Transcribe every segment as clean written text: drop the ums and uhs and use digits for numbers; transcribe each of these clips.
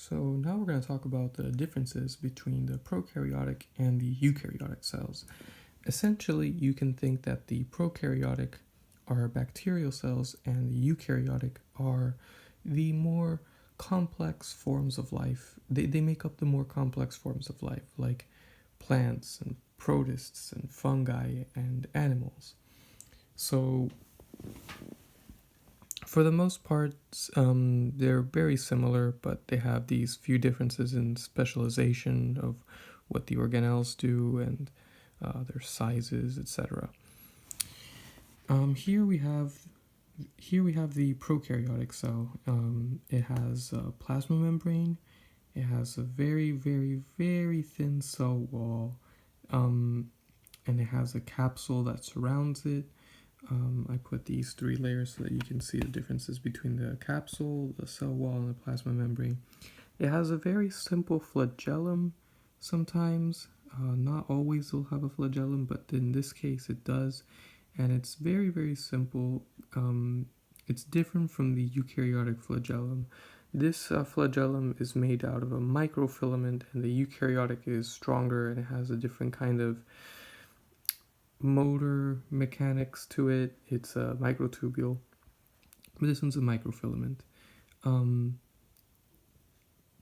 So now we're going to talk about the differences between the prokaryotic and the eukaryotic cells. Essentially, you can think that the prokaryotic are bacterial cells and the eukaryotic are the more complex forms of life. They make up the more complex forms of life, like plants and protists and fungi and animals. So for the most part, they're very similar, but they have these few differences in specialization of what the organelles do and their sizes, etc. Here we have the prokaryotic cell. It has a plasma membrane. It has a very, very, very thin cell wall, and it has a capsule that surrounds it. I put these three layers so that you can see the differences between the capsule, the cell wall, and the plasma membrane. It has a very simple flagellum sometimes. Not always it'll have a flagellum, but in this case it does. And it's very, very simple. It's different from the eukaryotic flagellum. This flagellum is made out of a microfilament, and the eukaryotic is stronger and it has a different kind of motor mechanics to it. It's a microtubule, but this one's a microfilament.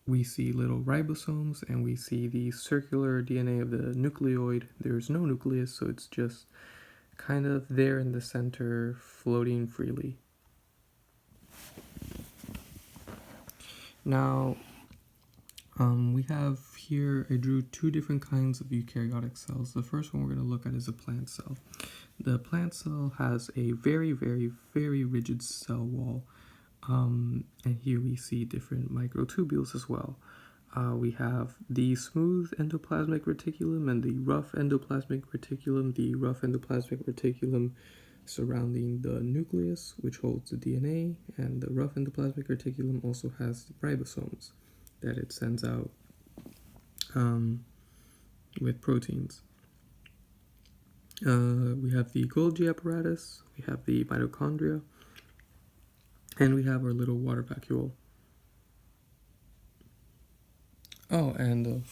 We see little ribosomes, and we see the circular DNA of the nucleoid. There's no nucleus, so it's just kind of there in the center, floating freely. Now, we have here, I drew two different kinds of eukaryotic cells. The first one we're going to look at is a plant cell. The plant cell has a very, very, very rigid cell wall. And here we see different microtubules as well. We have the smooth endoplasmic reticulum and the rough endoplasmic reticulum. The rough endoplasmic reticulum surrounding the nucleus, which holds the DNA, and the rough endoplasmic reticulum also has the ribosomes that it sends out with proteins. We have the Golgi apparatus, we have the mitochondria, and we have our little water vacuole. And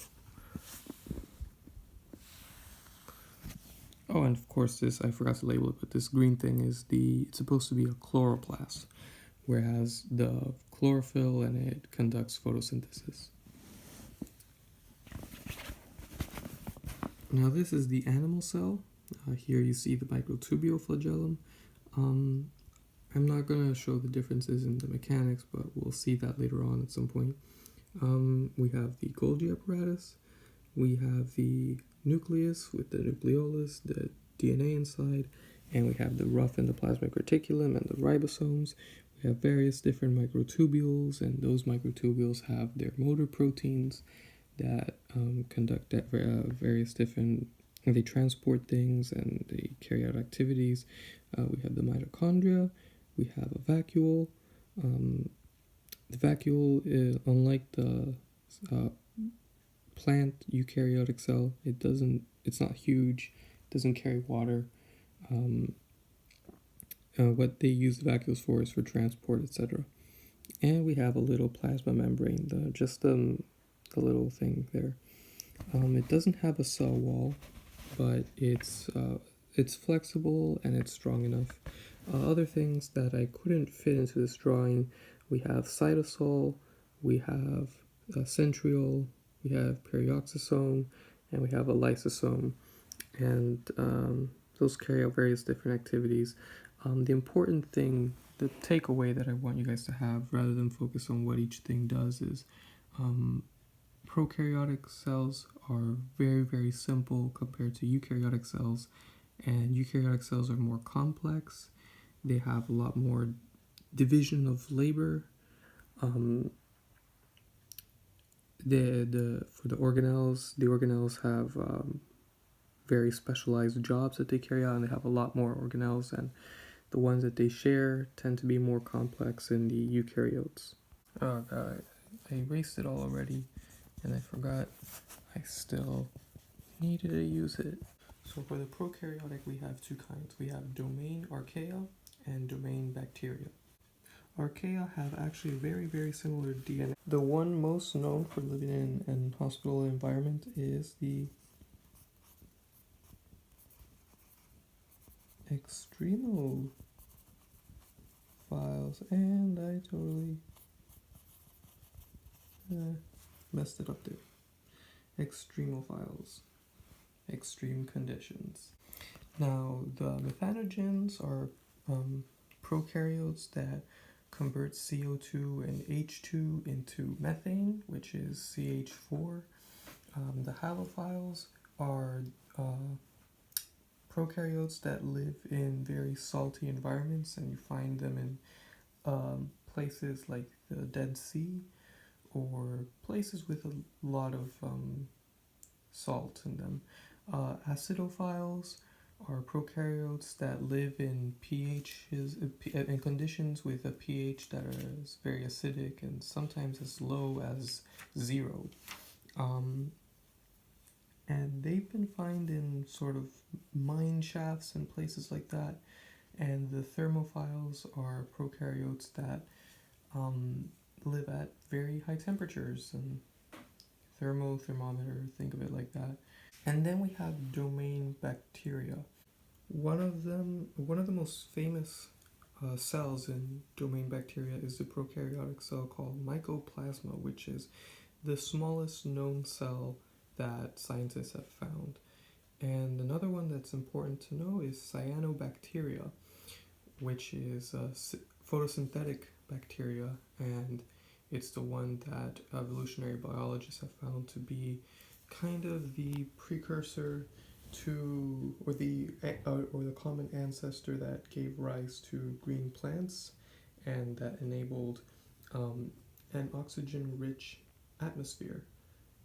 of course this, I forgot to label it, but this green thing is it's supposed to be a chloroplast, whereas the chlorophyll, and it conducts photosynthesis. Now this is the animal cell. Here you see the microtubule flagellum. I'm not going to show the differences in the mechanics, but we'll see that later on at some point. We have the Golgi apparatus. We have the nucleus with the nucleolus, the DNA inside, and we have the rough endoplasmic reticulum and the ribosomes. We have various different microtubules, and those microtubules have their motor proteins that conduct various different, they transport things and they carry out activities. We have the mitochondria. We have a vacuole. The vacuole, unlike the plant eukaryotic cell, it's not huge, doesn't carry water. What they use the vacuoles for is for transport, etc. And we have a little plasma membrane, the little thing there. It doesn't have a cell wall, but it's flexible and it's strong enough. Other things that I couldn't fit into this drawing, we have cytosol, we have a centriole, we have perioxisome, and we have a lysosome, and those carry out various different activities. The important thing, the takeaway that I want you guys to have, rather than focus on what each thing does, is prokaryotic cells are very, very simple compared to eukaryotic cells, and eukaryotic cells are more complex. They have a lot more division of labor. For the organelles have very specialized jobs that they carry out, and they have a lot more organelles, and the ones that they share tend to be more complex in the eukaryotes. Oh god, I erased it all already, and I forgot I still needed to use it. So for the prokaryotic, we have two kinds. We have domain Archaea and domain Bacteria. Archaea have actually very, very similar DNA. The one most known for living in an hospital environment is the Extremophiles, and I totally messed it up there. Extremophiles, extreme conditions. Now, the methanogens are prokaryotes that convert CO2 and H2 into methane, which is CH4. The halophiles are prokaryotes that live in very salty environments, and you find them in places like the Dead Sea or places with a lot of salt in them. Acidophiles are prokaryotes that live in in conditions with a pH that is very acidic and sometimes as low as 0. And they've been found in sort of mine shafts and places like that. And the thermophiles are prokaryotes that live at very high temperatures, and thermometer, think of it like that. And then we have domain bacteria. One of the most famous cells in domain bacteria is the prokaryotic cell called Mycoplasma, which is the smallest known cell that scientists have found. And another one that's important to know is Cyanobacteria, which is a photosynthetic bacteria, and it's the one that evolutionary biologists have found to be kind of the precursor to, or the common ancestor that gave rise to green plants, and that enabled an oxygen-rich atmosphere.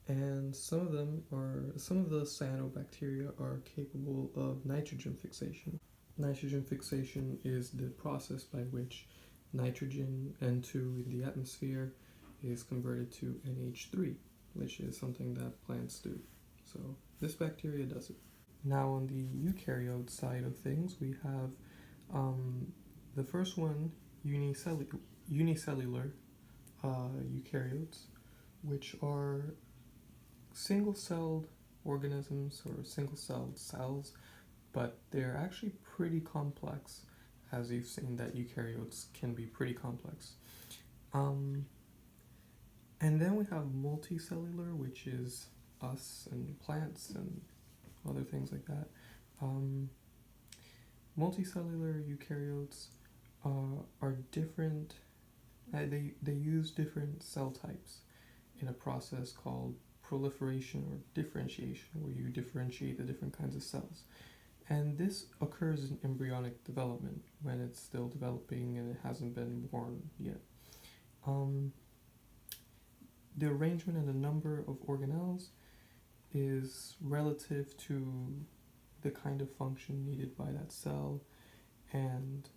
And some of the cyanobacteria are capable of nitrogen fixation. Nitrogen fixation is the process by which nitrogen, N2 in the atmosphere, is converted to NH3, which is something that plants do. So this bacteria does it. Now on the eukaryote side of things, we have the first one, unicellular eukaryotes, which are single-celled organisms or single-celled cells, but they're actually pretty complex, as you've seen that eukaryotes can be pretty complex. And then we have multicellular, which is us and plants and other things like that. Multicellular eukaryotes are different. They use different cell types in a process called proliferation or differentiation, where you differentiate the different kinds of cells. And this occurs in embryonic development, when it's still developing and it hasn't been born yet. The arrangement and the number of organelles is relative to the kind of function needed by that cell, and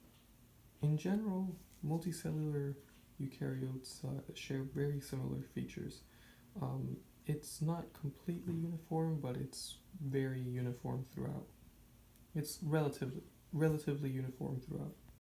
in general, multicellular eukaryotes share very similar features. It's not completely uniform, but it's very uniform throughout. It's relatively uniform throughout.